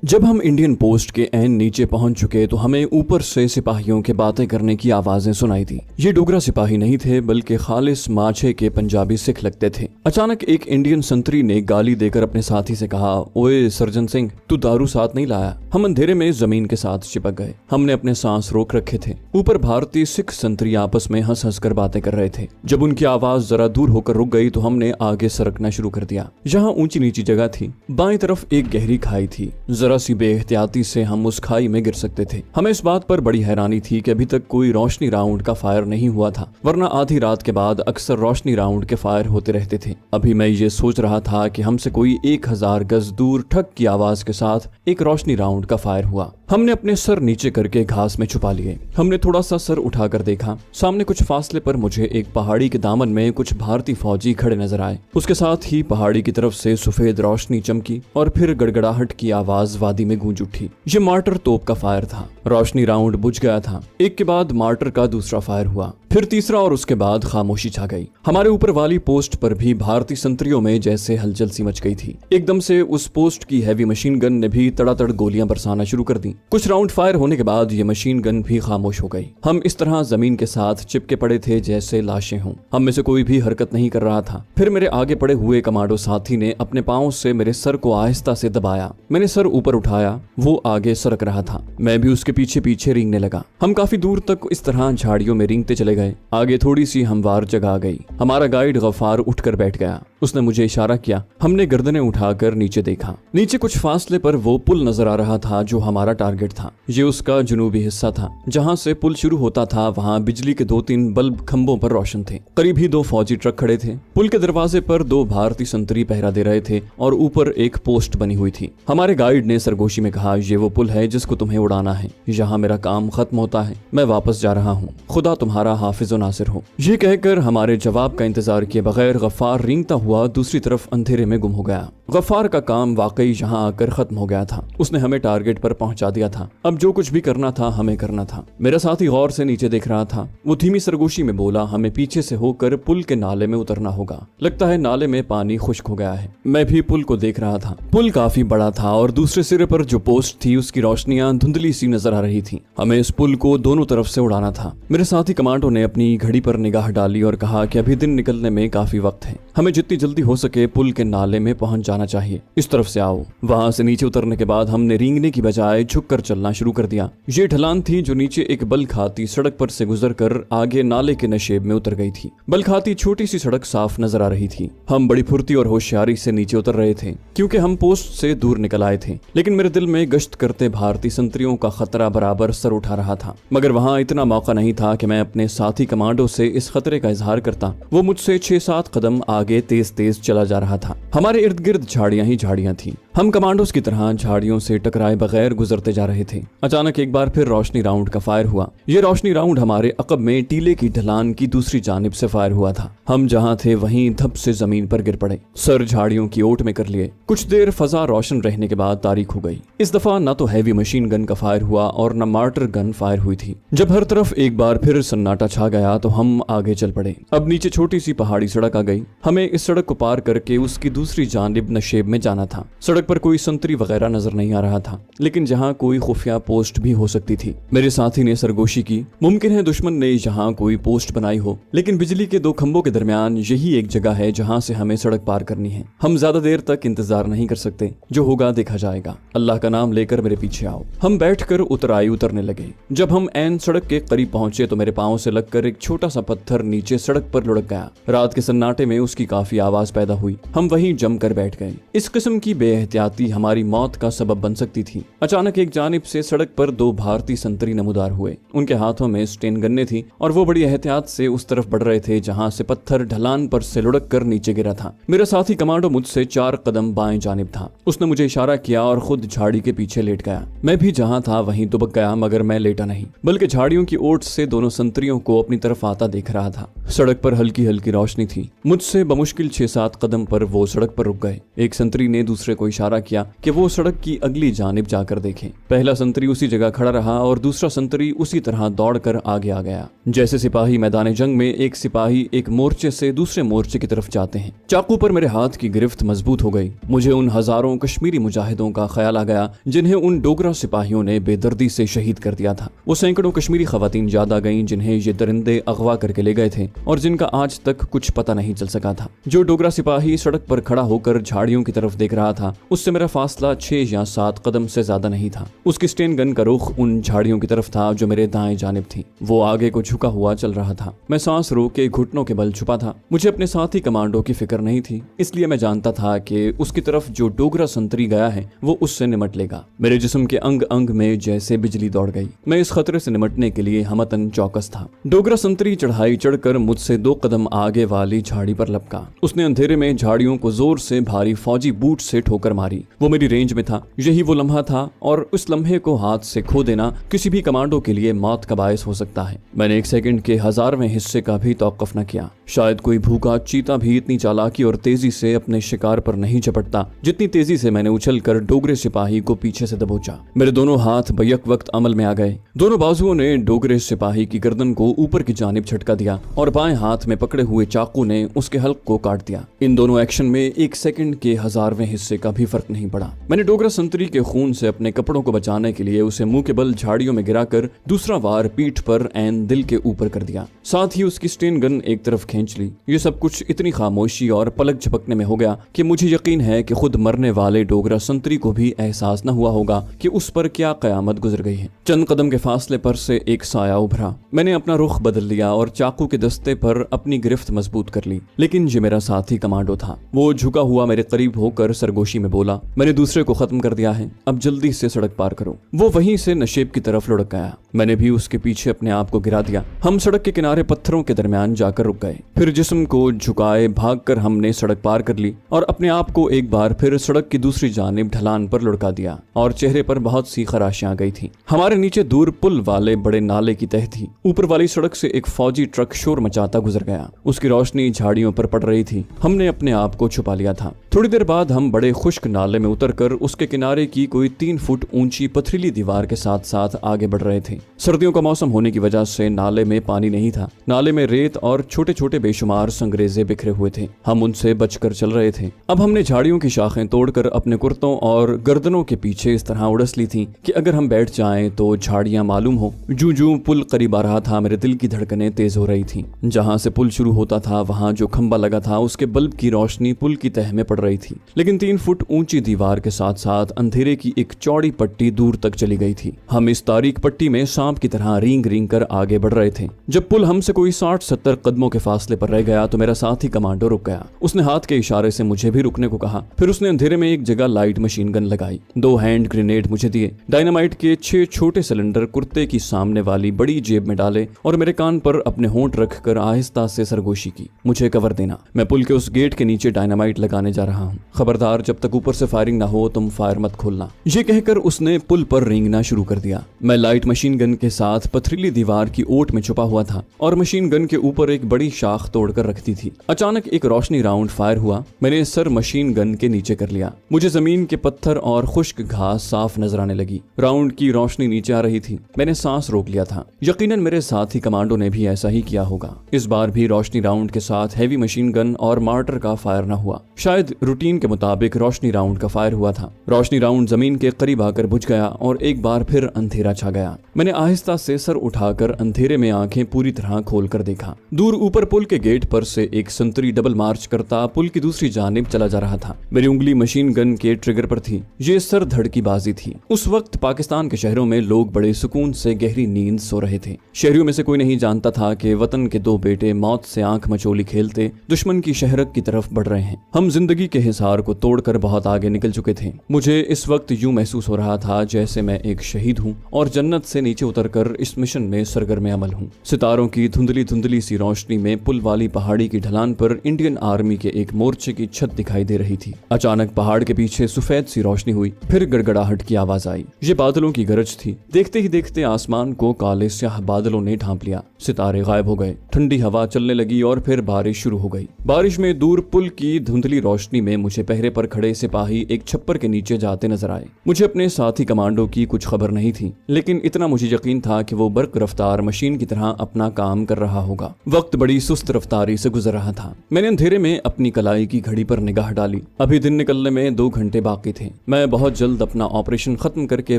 जब हम Indian post के ऐन नीचे पहुंच चुके तो हमें ऊपर से सिपाहियों के बातें करने की आवाजें सुनाई दी। ये डोगरा सिपाही नहीं थे बल्कि खालिस माछे के पंजाबी सिख लगते थे। अचानक एक इंडियन संतरी ने गाली देकर अपने साथी से कहा, ओए सर्जन सिंह, तू दारू साथ नहीं लाया। हम अंधेरे में जमीन के साथ चिपक गए। हमने अपने सांस रोक रखे थे। ऊपर भारतीय सिख संतरी आपस में हंस हंस कर बातें कर रहे थे। जब उनकी आवाज जरा दूर होकर रुक गई तो हमने आगे सरकना शुरू कर दिया। जहाँ ऊंची नीची जगह थी, बाएं तरफ एक गहरी खाई थी। जरा सी बेएहतियाती से हम उस खाई में गिर सकते थे। हमें इस बात पर बड़ी हैरानी थी कि अभी तक कोई रोशनी राउंड का फायर नहीं हुआ था, वरना आधी रात के बाद अक्सर रोशनी राउंड के फायर होते रहते थे। अभी मैं ये सोच रहा था कि हमसे कोई 1000 गज दूर ठक की आवाज के साथ एक रोशनी राउंड का फायर हुआ। हमने अपने सर नीचे करके घास में छुपा लिए। हमने थोड़ा सा सर उठाकर देखा। सामने कुछ फासले पर मुझे एक पहाड़ी के दामन में कुछ भारतीय फौजी खड़े नजर आए। उसके साथ ही पहाड़ी की तरफ से सफेद रोशनी चमकी और फिर गड़गड़ाहट की आवाज वादी में गूंज उठी। ये मार्टर तोप का फायर था। रोशनी राउंड बुझ गया था। एक के बाद मार्टर का दूसरा फायर हुआ, फिर तीसरा और उसके बाद खामोशी छा गई। हमारे ऊपर वाली पोस्ट पर भी भारतीय संतरियों में जैसे हलचल सी मच गई थी। एकदम से उस पोस्ट की हैवी मशीन गन ने भी तड़ातड़ गोलियां बरसाना शुरू कर दी। कुछ राउंड फायर होने के बाद ये मशीन गन भी खामोश हो गई। हम इस तरह जमीन के साथ चिपके पड़े थे जैसे लाशें हों। हम में से कोई भी हरकत नहीं कर रहा था। फिर मेरे आगे पड़े हुए कमांडो साथी ने अपने पांव से मेरे सर को आहिस्ता से दबाया। मैंने सर ऊपर उठाया। वो आगे सरक रहा था। मैं भी उसके पीछे पीछे रेंगने लगा। हम काफी दूर तक इस तरह झाड़ियों में रेंगते चले गए। आगे थोड़ी सी हमवार जगह आ गई। हमारा गाइड गफ्फार उठकर बैठ गया। उसने मुझे इशारा किया। हमने गर्दनें उठाकर नीचे देखा। नीचे कुछ फासले पर वो पुल नजर आ रहा था जो हमारा टारगेट था। ये उसका जुनूबी हिस्सा था। जहां से पुल शुरू होता था वहां बिजली के 2-3 बल्ब खंभों पर रोशन थे। करीब ही 2 फौजी ट्रक खड़े थे। पुल के दरवाजे पर 2 भारतीय संतरी पहरा दे रहे थे और ऊपर एक पोस्ट बनी हुई थी। हमारे गाइड ने सरगोशी में कहा, ये वो पुल है जिसको तुम्हें उड़ाना है। यहाँ मेरा काम खत्म होता है। मैं वापस जा रहा हूँ। खुदा तुम्हारा हाफिज नासिर हो। ये कहकर हमारे जवाब का इंतजार किए बगैर गफ्फार रेंगता हुआ दूसरी तरफ अंधेरे में गुम हो गया। गफ्फार का काम वाकई यहाँ आकर खत्म हो गया था। उसने हमें टारगेट पर पहुंचा दिया था। अब जो कुछ भी करना था हमें करना था। मेरा साथी गौर से नीचे देख रहा था। वो धीमी सरगोशी में बोला, हमें पीछे से होकर पुल के नाले में उतरना होगा। लगता है नाले में पानी खुश्क हो गया है। मैं भी पुल को देख रहा था। पुल काफी बड़ा था और दूसरे सिरे पर जो पोस्ट थी उसकी रोशनियां धुंधली सी नजर आ रही थी। हमें इस पुल को दोनों तरफ से उड़ाना था। मेरे साथी कमांडो ने अपनी घड़ी पर निगाह डाली और कहा कि अभी दिन निकलने में काफी वक्त है। हमें जितनी जल्दी हो सके पुल के नाले में पहुंच जाना चाहिए। इस तरफ से आओ। वहां से नीचे उतरने के बाद हमने रेंगने की बजाय झुककर चलना शुरू कर दिया। ये ढलान थी जो नीचे एक बल खाती सड़क पर से गुजरकर आगे नाले के नशेब में उतर गई थी। बल खाती छोटी सी सड़क साफ नजर आ रही थी। हम बड़ी फुर्ती और होशियारी से नीचे उतर रहे थे क्योंकि हम पोस्ट से दूर निकल आए थे। लेकिन मेरे दिल में गश्त करते भारतीय संतरियों का खतरा बराबर सर उठा रहा था। मगर वहां इतना मौका नहीं था कि मैं अपने साथी कमांडो से इस खतरे का इजहार करता। वो मुझसे 6-7 कदम आगे तेज तेज चला जा रहा था। हमारे इर्द गिर्द झाड़ियां ही झाड़ियां थी। हम कमांडोस की तरह झाड़ियों से टकराए बगैर गुजरते जा रहे थे। अचानक एक बार फिर रोशनी राउंड का फायर हुआ। ये रोशनी राउंड हमारे अकब में टीले की ढलान की दूसरी जानिब से फायर हुआ था। हम जहां थे वहीं धप से जमीन पर गिर पड़े। सर झाड़ियों की ओट में कर लिए। कुछ देर फजा रोशन रहने के बाद तारीख हो गई। इस दफा न तो हैवी मशीन गन का फायर हुआ और न मार्टर गन फायर हुई थी। जब हर तरफ एक बार फिर सन्नाटा छा गया तो हम आगे चल पड़े। अब नीचे छोटी सी पहाड़ी सड़क आ गई। हमें इस सड़क को पार करके उसकी दूसरी जानिब नशेब में जाना था। सड़क पर कोई संतरी वगैरह नजर नहीं आ रहा था, लेकिन जहां कोई खुफिया पोस्ट भी हो सकती थी। मेरे साथी ने सरगोशी की। मुमकिन है दुश्मन ने यहाँ कोई पोस्ट बनाई हो, लेकिन बिजली के 2 खंभों के दरमियान यही एक जगह है जहाँ से हमें सड़क पार करनी है। हम ज्यादा देर तक इंतजार नहीं कर सकते। जो होगा देखा जाएगा। अल्लाह का नाम लेकर मेरे पीछे आओ। हम बैठकर उतराई उतरने लगे। जब हम ऐन सड़क के करीब पहुंचे तो मेरे पांव से लगकर एक छोटा सा पत्थर नीचे सड़क पर लुढ़क गया। रात के सन्नाटे में उसकी काफी आवाज पैदा हुई। हम वहीं जमकर बैठ गए। इस किस्म की बेएहतियाती हमारी मौत का सबब बन सकती थी। अचानक एक जानिब से सड़क पर 2 भारतीय संतरी नमूदार हुए। उनके हाथों में स्टेन गन्ने थी और वो बड़ी एहतियात से उस तरफ बढ़ रहे थे जहां से पत्थर ढलान पर से लुढ़क कर नीचे गिरा था। मेरा साथी कमांडो मुझसे 4 कदम बाएं जानिब था। उसने मुझे इशारा किया और खुद झाड़ी के पीछे लेट गया। मैं भी जहां था वहीं दुबक गया, मगर मैं लेटा नहीं बल्कि झाड़ियों की ओट से दोनों संतरियों को अपनी तरफ आता देख रहा था। सड़क पर हल्की हल्की रोशनी थी। मुझसे बमुश्किल 6-7 कदम पर वो सड़क पर रुक गए। एक संतरी ने दूसरे को इशारा इशारा किया कि वो सड़क की अगली जानिब जाकर देखें। पहला संतरी उसी जगह खड़ा रहा और दूसरा संतरी उसी तरह दौड़कर आगे आ गया, जैसे सिपाही मैदान जंग में एक सिपाही एक मोर्चे से दूसरे मोर्चे की तरफ जाते हैं। चाकू पर मेरे हाथ की गिरफ्त मजबूत हो गई। मुझे उन हजारों कश्मीरी मुजाहिदों का ख्याल आ गया जिन्हें उन डोगरा सिपाहियों ने बेदर्दी से शहीद कर दिया था। वो सैकड़ों कश्मीरी खवातीन याद आ गईं जिन्हें ये दरिंदे अगवा करके ले गए थे और जिनका आज तक कुछ पता नहीं चल सका था। जो डोगरा सिपाही सड़क पर खड़ा होकर झाड़ियों की तरफ देख रहा था, उससे मेरा फासला 6 या 7 कदम से ज्यादा नहीं था। उसकी स्टेन गन का रुख उन झाड़ियों की तरफ था जो मेरे दाएं जानिब थी। वो आगे को झुका हुआ चल रहा था। मैं सांस रोक के घुटनों के बल छुपा था। मुझे अपने साथी कमांडो की फिक्र नहीं थी, इसलिए मैं जानता था कि उसकी तरफ जो डोगरा संतरी गया है वो उससे निमट लेगा। मेरे जिस्म के अंग अंग में जैसे बिजली दौड़ गई। मैं इस खतरे से निमटने के लिए हमतन चौकस था। डोगरा संतरी चढ़ाई चढ़कर मुझसे 2 कदम आगे वाली झाड़ी पर लपका। उसने अंधेरे में झाड़ियों को जोर से भारी फौजी बूट से ठोकर मारी। वो मेरी रेंज में था। यही वो लम्हा था और उस लम्हे को हाथ से खो देना किसी भी कमांडो के लिए मौत का बायस हो सकता है। मैंने 1 सेकंड के 1000वें हिस्से का भी तौक़ुफ़ न किया। शायद कोई भूखा चीता भी इतनी चालाकी और तेजी से अपने शिकार पर नहीं झपटता जितनी तेजी से मैंने उछलकर डोगरे सिपाही को पीछे से दबोचा। मेरे दोनों हाथ बैक वक्त अमल में आ गए। दोनों बाजुओं ने डोगरे सिपाही की गर्दन को ऊपर की जानिब झटका दिया और बाएं हाथ में पकड़े हुए चाकू ने उसके हल्क को काट दिया। इन दोनों एक्शन में 1 सेकंड के 1000वें हिस्से का भी फर्क नहीं पड़ा। मैंने डोगरा संतरी के खून से अपने कपड़ों को बचाने के लिए उसे मुंह के बल झाड़ियों में गिराकर दूसरा वार पीठ पर एन दिल के ऊपर कर दिया। साथ ही उसकी स्टेन गन एक तरफ खींच ली। ये सब कुछ इतनी खामोशी और पलक झपकने में हो गया कि मुझे यकीन है कि खुद मरने वाले डोगरा संतरी को भी एहसास न हुआ होगा कि उस पर क्या कयामत गुजर गई है। चंद कदम के फासले पर से एक साया उभरा। मैंने अपना रुख बदल लिया और चाकू के दस्ते पर अपनी गिरफ्त मजबूत कर ली। लेकिन ये मेरा साथी कमांडो था। वो झुका हुआ मेरे करीब होकर सरगोशी में बोला, मैंने दूसरे को खत्म कर दिया है, अब जल्दी से सड़क पार करो। वो वहीं से नशेब की तरफ लुढ़क गया। मैंने भी उसके पीछे अपने आप को गिरा दिया। हम सड़क के किनारे पत्थरों के दरमियान जाकर रुक गए। फिर जिस्म को झुकाए भागकर हमने सड़क पार कर ली और अपने आप को एक बार फिर सड़क की दूसरी जानिब ढलान पर लुढ़का दिया और चेहरे पर बहुत सी खराशियां आ गई थी। हमारे नीचे दूर पुल वाले बड़े नाले की तह थी। ऊपर वाली सड़क से एक फौजी ट्रक शोर मचाता गुजर गया। उसकी रोशनी झाड़ियों पर पड़ रही थी। हमने अपने आप को छुपा लिया था। थोड़ी देर बाद हम बड़े खुश्क नाले में उतरकर उसके किनारे की कोई 3 फुट ऊंची पथरीली दीवार के साथ साथ आगे बढ़ रहे थे। सर्दियों का मौसम होने की वजह से नाले में पानी नहीं था। नाले में रेत और छोटे छोटे बेशुमार संगरेजे बिखरे हुए थे। हम उनसे बचकर चल रहे थे। अब हमने झाड़ियों की शाखें तोड़कर अपने कुर्तों और गर्दनों के पीछे इस तरह उड़स ली थी कि अगर हम बैठ जाएं तो झाड़ियां मालूम हो। जूं जूं पुल करीब आ रहा था, मेरे दिल की धड़कनें तेज हो रही थी। जहां से पुल शुरू होता था वहां जो खंबा लगा था उसके बल्ब की रोशनी पुल की तह में पड़ रही थी। लेकिन 3 फुट ऊंची दीवार के साथ साथ अंधेरे की एक चौड़ी पट्टी दूर तक चली गई थी। हम इस तारीक पट्टी में सांप की तरह रींग रींग कर आगे बढ़ रहे थे। जब पुल हमसे कोई 60-70 कदमों के फासले पर रह गया तो मेरा साथी कमांडो रुक गया। उसने हाथ के इशारे से मुझे भी रुकने को कहा। फिर उसने अंधेरे में एक जगह लाइट मशीन गन लगाई। 2 हैंड ग्रेनेड मुझे दिए। डायनामाइट के 6 छोटे सिलेंडर कुर्ते की सामने वाली बड़ी जेब में डाले और मेरे कान पर अपने होंठ रखकर आहिस्ता से सरगोशी की, मुझे कवर देना। मैं पुल के उस गेट के नीचे डायनामाइट लगाने जा रहा हूँ। खबरदार, जब तक ऊपर से फायरिंग ना हो तुम फायर मत खोलना। ये कहकर उसने पुल पर रेंगना शुरू कर दिया। मैं लाइट मशीन गन के साथ पथरीली दीवार की ओट में छुपा हुआ था और मशीन गन के ऊपर एक बड़ी शाख तोड़कर रखती थी। अचानक एक रोशनी राउंड फायर हुआ। मैंने सर मशीन गन के नीचे कर लिया। मुझे जमीन के पत्थर और खुश्क घास साफ नजर आने लगी। राउंड की रोशनी नीचे आ रही थी। मैंने सांस रोक लिया था। यकीनन मेरे साथी कमांडो ने भी ऐसा ही किया होगा। इस बार भी रोशनी राउंड के साथ हैवी मशीन गन और मार्टर का फायर न हुआ। शायद रूटीन के मुताबिक रोशनी राउंड का फायर हुआ था। रोशनी राउंड जमीन के करीब आकर बुझ गया और एक बार फिर अंधेरा छा गया। मैंने आहिस्ता से सर उठाकर अंधेरे में आंखें पूरी तरह खोलकर देखा। दूर ऊपर पुल के गेट पर से एक संतरी डबल मार्च करता पुल की दूसरी जानिब चला जा रहा था। मेरी उंगली मशीन गन के ट्रिगर पर थी। ये सर धड़ की बाजी थी। उस वक्त पाकिस्तान के शहरों में लोग बड़े सुकून से गहरी नींद सो रहे थे। शहरियों में से कोई नहीं जानता था कि वतन के 2 बेटे मौत से आंख मचोली खेलते दुश्मन की शहरक की तरफ बढ़ रहे हैं। हम जिंदगी के हिसार को तोड़कर बहुत आगे निकल चुके थे। मुझे इस वक्त यूं महसूस हो रहा था जैसे मैं एक शहीद हूं और जन्नत से नीचे नीचे उतरकर इस मिशन में सरगर्म अमल हूँ। सितारों की धुंधली धुंधली सी रोशनी में पुल वाली पहाड़ी की ढलान पर इंडियन आर्मी के एक मोर्चे की छत दिखाई दे रही थी। अचानक पहाड़ के पीछे सफेद सी रोशनी हुई, फिर गड़गड़ाहट की आवाज आई। ये बादलों की गरज थी। देखते ही देखते आसमान को काले स्याह बादलों ने ढांप लिया। सितारे गायब हो गए, ठंडी हवा चलने लगी और फिर बारिश शुरू हो गई। बारिश में दूर पुल की धुंधली रोशनी में मुझे पहरे पर खड़े सिपाही एक छप्पर के नीचे जाते नजर आए। मुझे अपने साथी कमांडो की कुछ खबर नहीं थी, लेकिन इतना मुझे यकीन था कि वो बर्क रफ्तार मशीन की तरह अपना काम कर रहा होगा। वक्त बड़ी सुस्त रफ्तारी से गुजर रहा था। मैंने अंधेरे में अपनी कलाई की घड़ी पर निगाह डाली। अभी दिन निकलने में 2 घंटे बाकी थे। मैं बहुत जल्द अपना ऑपरेशन खत्म करके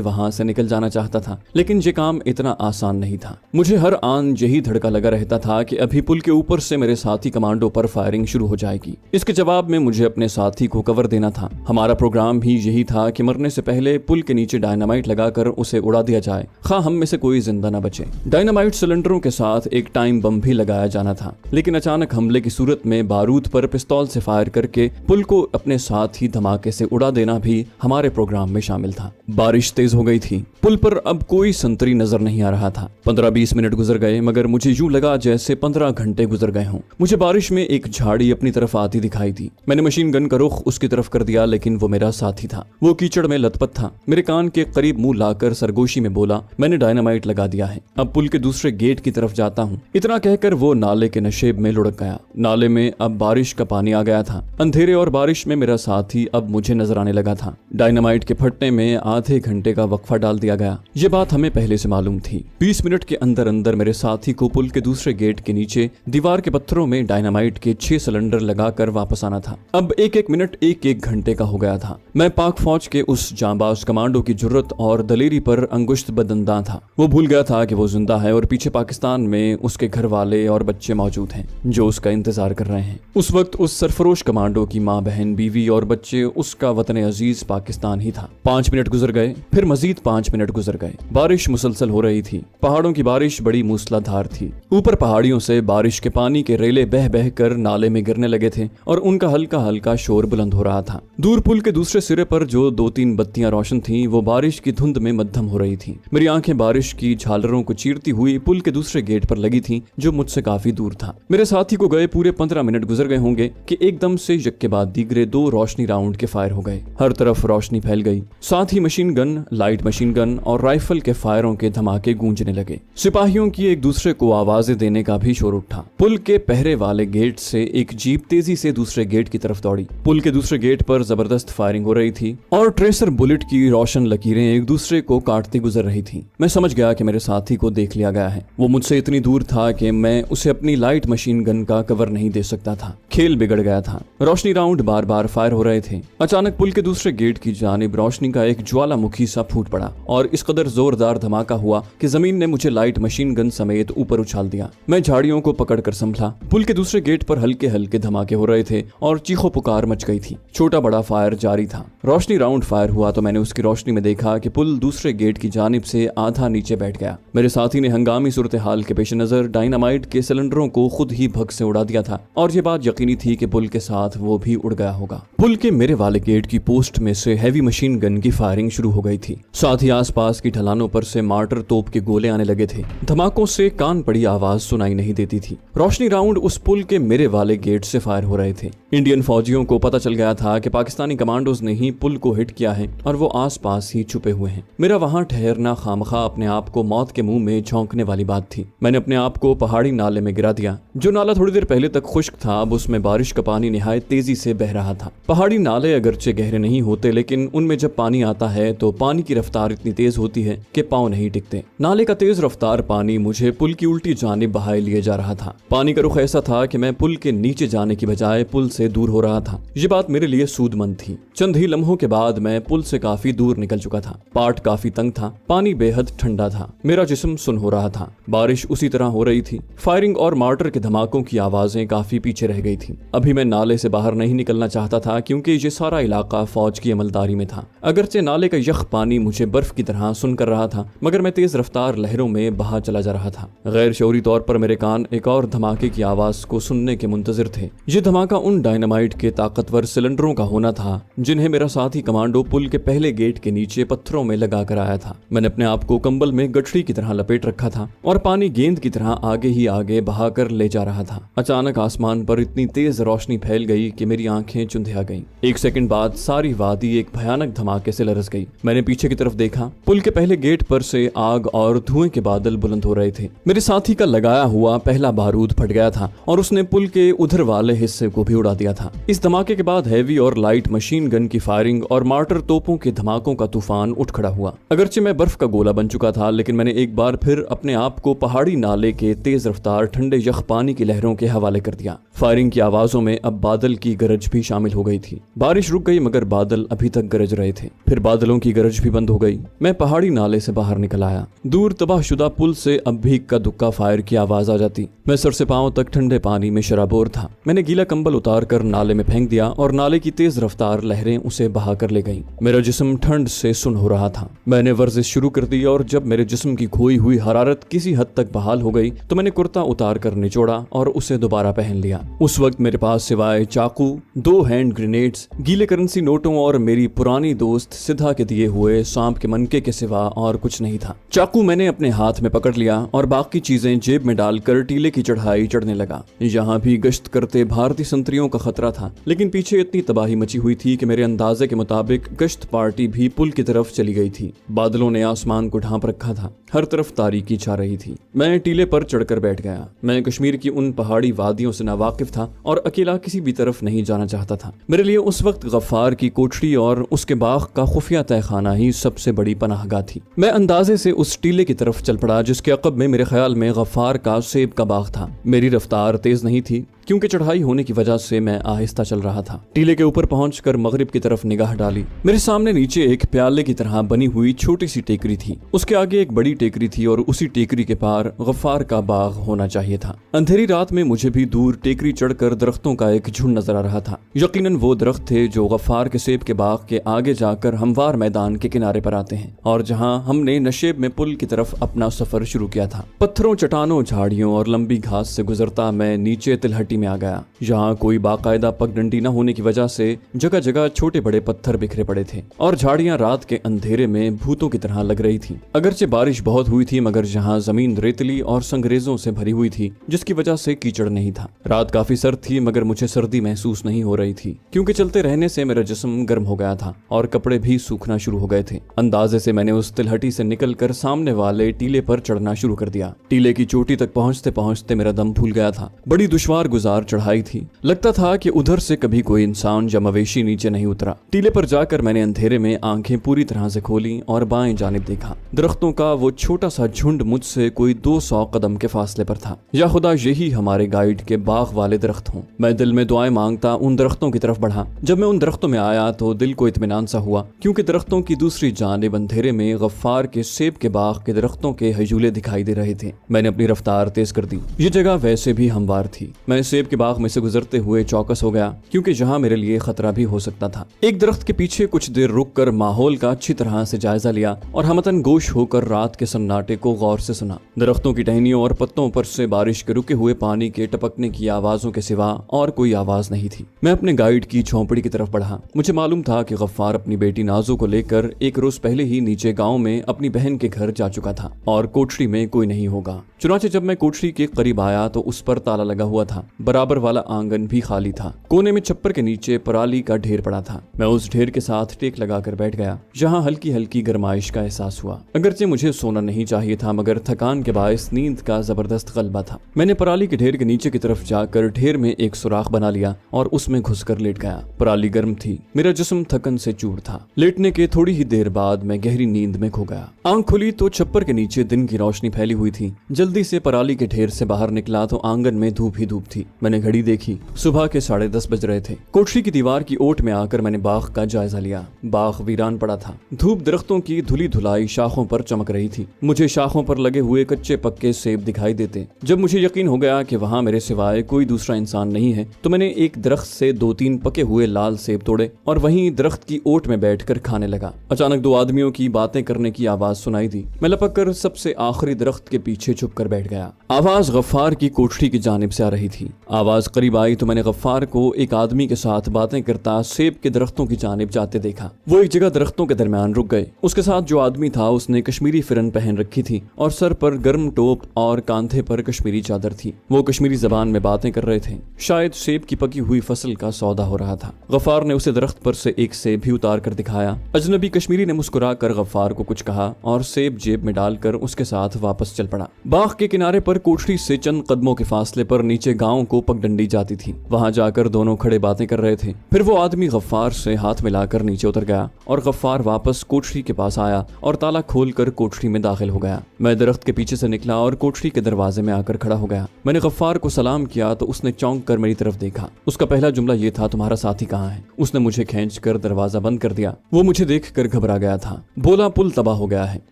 वहां से निकल जाना चाहता था, लेकिन ये काम इतना आसान नहीं था। मुझे हर आन यही धड़का लगा रहता था कि अभी पुल के ऊपर से मेरे साथी कमांडो पर फायरिंग शुरू हो जाएगी। इसके जवाब में मुझे अपने साथी को कवर देना था। हमारा प्रोग्राम भी यही था कि मरने से पहले पुल के नीचे डायनामाइट लगाकर उसे उड़ा दिया जाए, खा हम में से कोई जिंदा न बचे। डायनामाइट सिलेंडरों के साथ एक टाइम बम भी लगाया जाना था, लेकिन अचानक हमले की सूरत में बारूद पर पिस्तौल से फायर करके पुल को अपने साथ ही धमाके से उड़ा देना भी हमारे प्रोग्राम में शामिल था। बारिश तेज हो गई थी। पुल पर अब कोई संतरी नजर नहीं आ रहा था। 15-20 मिनट गुजर गए, मगर मुझे यूं लगा जैसे 15 घंटे गुजर गए हों। मुझे बारिश में एक झाड़ी अपनी तरफ आती दिखाई दी। मैंने मशीन गन का रुख उसकी तरफ कर दिया, लेकिन वो मेरा साथी था। वो कीचड़ में लथपथ था। मेरे कान के करीब मुंह लाकर सरगोशी में बोला, मैंने डायनामाइट लगा दिया है, अब पुल के दूसरे गेट की तरफ जाता हूँ। इतना कहकर वो नाले के नशेब में लुढ़क गया। नाले में अब बारिश का पानी आ गया था। अंधेरे और बारिश में मेरा साथी अब मुझे नजर आने लगा था। डायनामाइट के फटने में आधे घंटे का वक्फा डाल दिया गया। ये बात हमें पहले से मालूम थी। 20 मिनट के अंदर अंदर मेरे साथी को पुल के दूसरे गेट के नीचे दीवार के पत्थरों में डायनामाइट के 6 सिलेंडर लगाकर वापस आना था। अब एक मिनट एक घंटे का हो गया था। मैं पाक फौज के उस जांबाज कमांडो की जुर्रत और दलेरी पर अंगुश्त बदंदा था। वो भूल गया था कि वो जिंदा है और पीछे पाकिस्तान में उसके घर वाले और बच्चे मौजूद हैं जो उसका इंतजार कर रहे हैं। उस वक्त उस सरफरोश कमांडो की माँ, बहन, बीवी और बच्चे उसका वतन अजीज पाकिस्तान ही था। 5 मिनट गुजर गए, फिर मजीद 5 मिनट गुजर गए। बारिश मुसलसल हो रही थी। पहाड़ों की बारिश बड़ी मूसलाधार थी। ऊपर पहाड़ियों से बारिश के पानी के रेले बह बह कर नाले में गिरने लगे थे और उनका हल्का हल्का शोर बुलंद हो रहा था। दूर पुल के दूसरे सिरे पर जो 2-3 बत्तियां रोशन थीं, वो बारिश की धुंध में मध्यम हो रही थी। मेरी आंखें बारिश की झालरों को चीरती हुई पुल के दूसरे गेट पर लगी थीं, जो मुझसे काफी दूर था। मेरे साथी को गए पूरे 15 मिनट गुजर गए होंगे कि एकदम से यक्के बाद दीगरे 2 रोशनी राउंड के फायर हो गए। हर तरफ रोशनी फैल गई। साथ ही machine gun, light machine gun और राइफल के फायरों के धमाके गूंजने लगे। सिपाहियों की एक दूसरे को आवाजें देने का भी शोर उठा। पुल के पहरे वाले गेट से एक जीप तेजी से दूसरे गेट की तरफ दौड़ी। पुल के दूसरे गेट पर जबरदस्त फायरिंग हो रही थी और ट्रेसर बुलेट की रोशन लकीरें एक दूसरे को काटती गुजर रही थी। मैं समझ गया कि मेरे साथी को देख लिया गया है। वो मुझसे इतनी दूर था कि मैं उसे अपनी लाइट मशीन गन का कवर नहीं दे सकता था। खेल बिगड़ गया था। रोशनी राउंड बार बार फायर हो रहे थे। अचानक पुल के दूसरे गेट की जानिब रोशनी का एक ज्वालामुखी सा फूट पड़ा और इस कदर जोरदार धमाका हुआ कि जमीन ने मुझे लाइट मशीन गन समेत ऊपर उछाल दिया। मैं झाड़ियों को पकड़कर संभला। पुल के दूसरे गेट पर हल्के हल्के धमाके हो रहे थे और चीखों पुकार मच गई थी। छोटा बड़ा फायर जारी था। रोशनी राउंड फायर हुआ तो मैंने उसकी रोशनी में देखा कि पुल दूसरे गेट की जानिब से आधा नीचे बैठ गया। मेरे साथी ने हंगामी सूरत हाल के पेश नजर डायनामाइट के सिलेंडरों को खुद ही भग से उड़ा दिया था और ये बात यकीनी थी कि पुल के साथ वो भी उड़ गया होगा। पुल के मेरे वाले गेट की पोस्ट में से हैवी मशीन गन की फायरिंग शुरू हो गई थी। साथ ही आसपास की ढलानों पर से मार्टर तोप के गोले आने लगे थे। धमाकों से कान पड़ी आवाज सुनाई नहीं देती थी। रोशनी राउंड उस पुल के मेरे वाले गेट से फायर हो रहे थे। इंडियन फौजियों को पता चल गया था कि पाकिस्तानी कमांडोज ने ही पुल को हिट किया है और वो आसपास ही छुपे हुए हैं। मेरा वहां ठहरना खामखा अपने आप को मौत के मुंह में झोंकने वाली बात थी। मैंने अपने आप को पहाड़ी नाले में गिरा दिया। जो नाला थोड़ी देर पहले तक खुश्क था, अब उसमें बारिश का पानी निहायत तेजी से बह रहा था। पहाड़ी नाले अगरचे गहरे नहीं होते, लेकिन उनमें जब पानी आता है तो पानी की रफ्तार इतनी तेज होती है कि पांव नहीं टिकते। नाले का तेज रफ्तार पानी मुझे पुल की उल्टी जानिब बहाए लिए जा रहा था। पानी का रुख ऐसा था कि मैं पुल के नीचे जाने की बजाय पुल से दूर हो रहा था। ये बात मेरे लिए सूदमंद थी। चंद ही लम्हों के बाद मैं पुल से काफी दूर निकल चुका था। पाट काफी तंग था। पानी बेहद ठंडा था। मेरा जिस्म सुन हो रहा था। बारिश उसी तरह हो रही थी। फायरिंग और मार्टर के धमाकों की आवाजें काफी पीछे रह गई थी। अभी मैं नाले से बाहर नहीं निकलना चाहता था क्योंकि ये सारा इलाका फौज की अमलदारी में था। अगरचे नाले का यख पानी मुझे बर्फ की तरह सुन कर रहा था, मगर मैं तेज रफ्तार लहरों में बहा चला जा रहा था। गैर शऊरी तौर पर मेरे कान एक और धमाके की आवाज को सुनने के मुंतजिर थे। ये धमाका उन डायनामाइट के ताकतवर सिलेंडरों का होना था जिन्हें मेरा साथी कमांडो पुल के पहले गेट के नीचे पत्थरों में लगा कर आया था। मैंने अपने आप को कंबल में गठरी की तरह लपेट रखा था और पानी गेंद की तरह आगे ही आगे बहाकर ले जा रहा था। अचानक आसमान पर इतनी तेज रोशनी फैल गई कि मेरी आंखें चुंधिया गईं। एक सेकंड बाद सारी वादी एक भयानक धमाके से लरस गई। मैंने पीछे की तरफ देखा। पुल के पहले गेट पर से आग और धुएं के बादल बुलंद हो रहे थे। मेरे साथी का लगाया हुआ पहला बारूद फट गया था और उसने पुल के उधर वाले हिस्से को भी उड़ा दिया था। इस धमाके के बाद हैवी और लाइट मशीन गन की फायरिंग और मार्टर तोपों के धमाकों का तूफान उठ खड़ा हुआ। अगरचे मैं बर्फ का गोला बन चुका था, लेकिन मैंने एक बार फिर अपने आप को पहाड़ी नाले के तेज रफ्तार ठंडे यख पानी की लहरों के हवाले कर दिया। फायरिंग की आवाजों में अब बादल की गरज भी शामिल हो गई थी। बारिश रुक गई मगर बादल अभी तक गरज रहे थे। फिर बादलों की गरज भी बंद हो गई। मैं पहाड़ी नाले से बाहर निकल आया। दूर तबाहशुदा पुल से अब भी इक्का दुक्का फायर की आवाज आ जाती। मैं सर से पांव तक ठंडे पानी में शराबोर था। मैंने गीला कंबल उतार कर नाले में फेंक दिया और नाले की तेज रफ्तार लहरें उसे बहा कर ले गईं। मेरा जिस्म ठंड से सुन हो रहा था। मैंने वर्जिश शुरू कर दी और जब मेरे जिस्म की खोई हुई हरारत किसी हद तक बहाल हो गई तो मैंने कुर्ता उतार कर निचोड़ा और उसे दोबारा पहन लिया। उस वक्त मेरे पास सिवाय चाकू, 2 हैंड ग्रेनेड्स, गीले करेंसी नोटों और मेरी पुरानी दोस्त सिद्धा के दिए हुए सांप के मनके के सिवा और कुछ नहीं था। चाकू मैंने अपने हाथ में पकड़ लिया और बाकी चीजें जेब में डालकर टीले की चढ़ाई चढ़ने लगा। यहाँ भी गश्त करते भारतीय संतरियों का खतरा था, लेकिन पीछे इतनी तबाही मची हुई थी कि मेरे अंदाजे के मुताबिक गश्त पार्टी भी पुल की तरफ चली गई थी। बादलों ने आसमान को ढांप रखा था। हर तरफ तारीकी छा रही थी। मैं टीले पर चढ़कर बैठ गया। मैं कश्मीर की उन पहाड़ी वादियों से नावाकिफ था और अकेला किसी भी तरफ नहीं जाना चाहता था। मेरे लिए उस वक्त गफ्फार की कोठरी और उसके बाग का खुफिया तहखाना ही सबसे बड़ी पनाहगाह थी। मैं अंदाजे से उस टीले की तरफ चल पड़ा जिसके अकब में मेरे ख्याल में गफ्फार का सेब का बाग था। मेरी रफ्तार तेज नहीं थी क्योंकि चढ़ाई होने की वजह से मैं आहिस्ता चल रहा था। टीले के ऊपर पहुंचकर मगरिब की तरफ निगाह डाली। मेरे सामने नीचे एक प्याले की तरह बनी हुई छोटी सी टेकरी थी। उसके आगे एक बड़ी टेकरी थी और उसी टेकरी के पार गफ्फार का बाग होना चाहिए था। अंधेरी रात में मुझे भी दूर टेकरी चढ़कर दरख्तों का एक झुंड नजर आ रहा था। यकीनन वो दरख्त थे जो गफ्फार के सेब के बाग के आगे जाकर हमवार मैदान के किनारे पर आते हैं और जहाँ हमने नशेब में पुल की तरफ अपना सफर शुरू किया था। पत्थरों, चट्टानों, झाड़ियों और लंबी घास से गुजरता मैं नीचे तिलहटी में आ गया। यहाँ कोई बाकायदा पगडंडी न होने की वजह से जगह जगह छोटे बड़े पत्थर बिखरे पड़े थे और झाड़ियां रात के अंधेरे में भूतों की तरह लग रही थी। अगरचे बारिश बहुत हुई थी मगर यहाँ जमीन रेतली और संगरेजों से भरी हुई थी जिसकी वजह से कीचड़ नहीं था। रात काफी सर्द थी मगर मुझे सर्दी महसूस नहीं हो रही थी क्योंकि चलते रहने से मेरा जिस्म गर्म हो गया था और कपड़े भी सूखना शुरू हो गए थे। अंदाजे से मैंने उस तिलहटी से निकलकर सामने वाले टीले पर चढ़ना शुरू कर दिया। टीले की चोटी तक पहुंचते पहुंचते मेरा दम फूल गया था। बड़ी दुश्वार गुजार चढ़ाई थी। लगता था कि उधर से कभी कोई इंसान या मवेशी नीचे नहीं उतरा। टीले पर जाकर मैंने अंधेरे में आंखें पूरी तरह से खोली और बाएं जानिब देखा। दरख्तों का वो छोटा सा झुंड मुझसे कोई 200 कदम के फासले पर था। या खुदा यही हमारे गाइड के बाग वाले दरख्त हों। मैं दिल में दुआएं मांगता उन दरख्तों की तरफ बढ़ा। जब मैं उन दरख्तों में आया तो दिल को इत्मीनान सा हुआ क्योंकि दरख्तों की दूसरी जानिब अंधेरे में गफ्फार के सेब के बाग के दरख्तों के हजूले दिखाई दे रहे थे। मैंने अपनी रफ्तार तेज कर दी। ये जगह वैसे भी हमवार थी। मैं सेब के बाग में से गुजरते हुए चौकस हो गया क्योंकि यहाँ मेरे लिए खतरा भी हो सकता था। एक दरख्त के पीछे कुछ देर रुककर माहौल का अच्छी तरह से जायजा लिया और हमतन गोश होकर रात के सन्नाटे को गौर से सुना। दरख्तों की टहनियों और पत्तों पर से बारिश के रुके हुए पानी के टपकने की आवाजों के सिवा और कोई आवाज नहीं थी। मैं अपने गाइड की झोंपड़ी की तरफ बढ़ा। मुझे मालूम था कि गफ्फार अपनी बेटी नाजो को लेकर एक रोज पहले ही नीचे गाँव में अपनी बहन के घर जा चुका था और कोठरी में कोई नहीं होगा। चुनाचे जब मैं कोठरी के करीब आया तो उस पर ताला लगा हुआ था। बराबर वाला आंगन भी खाली था। कोने में छप्पर के नीचे पराली का ढेर पड़ा था। मैं उस ढेर के साथ टेक लगाकर बैठ गया। जहाँ हल्की हल्की गर्माइश का एहसास हुआ। अगरचे मुझे सोना नहीं चाहिए था मगर थकान के बायस नींद का जबरदस्त गलबा था। मैंने पराली के ढेर के नीचे की तरफ जाकर ढेर में एक सुराख बना लिया और उसमें घुसकर लेट गया। पराली गर्म थी। मेरा जिस्म थकन से चूर था। लेटने के थोड़ी ही देर बाद मैं गहरी नींद में खो गया। आंख खुली तो छप्पर के नीचे दिन की रोशनी फैली हुई थी। जल्दी से पराली के ढेर से बाहर निकला तो आंगन में धूप ही धूप थी। मैंने घड़ी देखी। सुबह के 10:30 बज रहे थे। कोठरी की दीवार की ओट में आकर मैंने बाग का जायजा लिया। बाग वीरान पड़ा था। धूप दरख्तों की धुली धुलाई शाखों पर चमक रही थी। मुझे शाखों पर लगे हुए कच्चे पक्के सेब दिखाई देते। जब मुझे यकीन हो गया कि वहाँ मेरे सिवाय कोई दूसरा इंसान नहीं है तो मैंने एक दरख्त से 2-3 पके हुए लाल सेब तोड़े और वहीं दरख्त की ओट में बैठकर खाने लगा। अचानक 2 आदमियों की बातें करने की आवाज सुनाई दी। मैं लपक कर सबसे आखिरी दरख्त के पीछे छुप कर बैठ गया। आवाज गफ्फार की कोठरी की जानिब से आ रही थी। आवाज करीब आई तो मैंने गफ्फार को एक आदमी के साथ बातें करता सेब के दरख्तों की जानिब जाते देखा। वो एक जगह दरख्तों के दरमियान रुक गए। उसके साथ जो आदमी था उसने कश्मीरी फिरन पहन रखी थी और सर पर गर्म टोप और कांधे पर कश्मीरी चादर थी। वो कश्मीरी जबान में बातें कर रहे थे। शायद सेब की पकी हुई फसल का सौदा हो रहा था। गफ्फार ने उसे दरख्त पर से एक सेब भी उतार कर दिखाया। अजनबी कश्मीरी ने मुस्कुरा कर गफ्फार को कुछ कहा और सेब जेब में डालकर उसके साथ वापस चल पड़ा। बाग के किनारे पर कोठरी से चंद कदमों के फासले पर नीचे गांव को पगडंडी जाती थी। वहां जाकर दोनों खड़े बातें कर रहे थे। फिर वो आदमी गफ्फार से हाथ मिलाकर नीचे उतर गया और गफ्फार वापस कोठरी के पास आया और ताला खोलकर कोठरी में दाखिल हो गया। मैं दरख्त के पीछे से निकला और कोठरी के दरवाजे में आकर खड़ा हो गया। मैंने गफ्फार को सलाम किया तो उसने चौंक कर मेरी तरफ देखा। उसका पहला जुमला ये था, तुम्हारा साथी कहाँ है? उसने मुझे खींच कर दरवाजा बंद कर दिया। वो मुझे देख कर घबरा गया था। बोला, पुल तबाह हो गया है।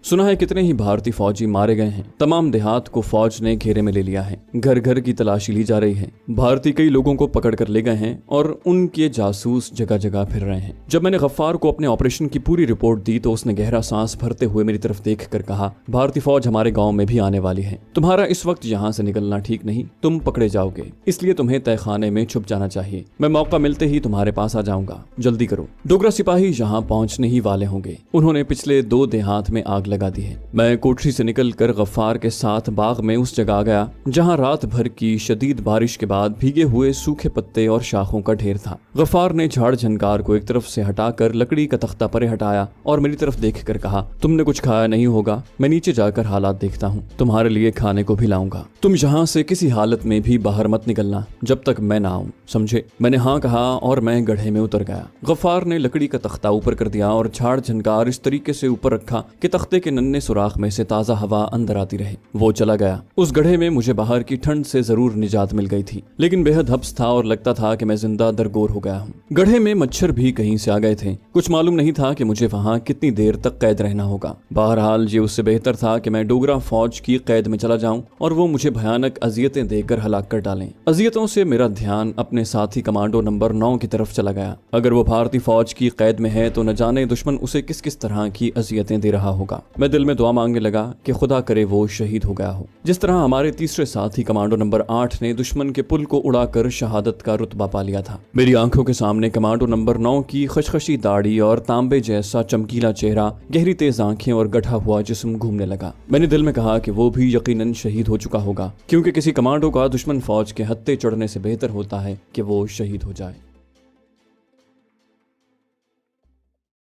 सुना है कितने ही भारतीय फौजी मारे गए हैं। तमाम देहात को फौज ने घेरे में ले लिया है। घर घर की तलाशी ली जा रही है। भारतीय कई लोगों को पकड़ कर ले गए हैं और उनके जासूस जगह जगह फिर रहे हैं। जब मैंने गफ्फार को अपने ऑपरेशन की पूरी रिपोर्ट दी तो उसने गहरा सांस भरते हुए मेरी तरफ देख कर कहा, भारतीय फौज हमारे गांव में भी आने वाली है। तुम्हारा इस वक्त यहाँ से निकलना ठीक नहीं। तुम पकड़े जाओगे, इसलिए तुम्हें तहखाने में छुप जाना चाहिए। मैं मौका मिलते ही तुम्हारे पास आ जाऊंगा। जल्दी करो। डोगरा सिपाही यहाँ पहुँचने ही वाले होंगे। उन्होंने पिछले 2 देहात में आग लगा दी है। मैं कोठरी से निकल कर गफ्फार के साथ बाग में उस जगह आ गया जहाँ रात भर की शदीद बारिश के बाद भीगे हुए सूखे पत्ते और शाखों का ढेर था। गफ्फार ने झाड़ झनकार को एक तरफ से हटाकर लकड़ी का तख्ता परे हटाया और मेरी तरफ देख कर कहा, तुमने कुछ खाया नहीं होगा। मैं नीचे जाकर हालात देखता हूँ। तुम्हारे लिए खाने को भी लाऊंगा। तुम यहाँ से किसी हालत में भी बाहर मत निकलना जब तक मैं ना आऊं, समझे? मैंने हाँ कहा और मैं गड्ढे में उतर गया। गफ्फार ने लकड़ी का तख्ता ऊपर कर दिया और झाड़ झनकार इस तरीके से ऊपर रखा कि तख्ते के नन्हे सुराख में से ताजा हवा अंदर आती रहे। वो चला गया। उस गड्ढे में मुझे बाहर की ठंड से जरूर निजात मिल गई थी, लेकिन बेहद हब्स था और लगता था कि मैं जिंदा दरगोर हो गया हूँ। गड्ढे में मच्छर भी कहीं से आ गए थे। कुछ मालूम नहीं था कि मुझे वहाँ कितनी देर तक कैद रहना होगा। बहरहाल ये उससे बेहतर था कि मैं डोगरा फौज की कैद में चला जाऊं और वो मुझे भयानक अजियतें देकर हलाक कर डालें। अजियतों से मेरा ध्यान अपने साथी कमांडो नंबर 9 की तरफ चला गया। अगर वो भारतीय फौज की कैद में है तो न जाने दुश्मन उसे किस किस तरह की अजियतें दे रहा होगा। मैं दिल में दुआ मांगने लगा कि खुदा करे वो शहीद हो गया हो, जिस तरह हमारे तीसरे साथी कमांडो नंबर 8 ने दुश्मन के पुल को उड़ाकर शहादत का रुतबा पा लिया था। मेरी आंखों के सामने कमांडो नंबर 9 की खशखशी दाढ़ी और तांबे जैसा चमकीला चेहरा, गहरी तेज आंखें और गठा हुआ जिस्म घूमने लगा। मैंने दिल में कहा कि वो भी यकीनन शहीद हो चुका होगा, क्योंकि किसी कमांडो का दुश्मन फौज के हत्थे चढ़ने से बेहतर होता है कि वो शहीद हो जाए।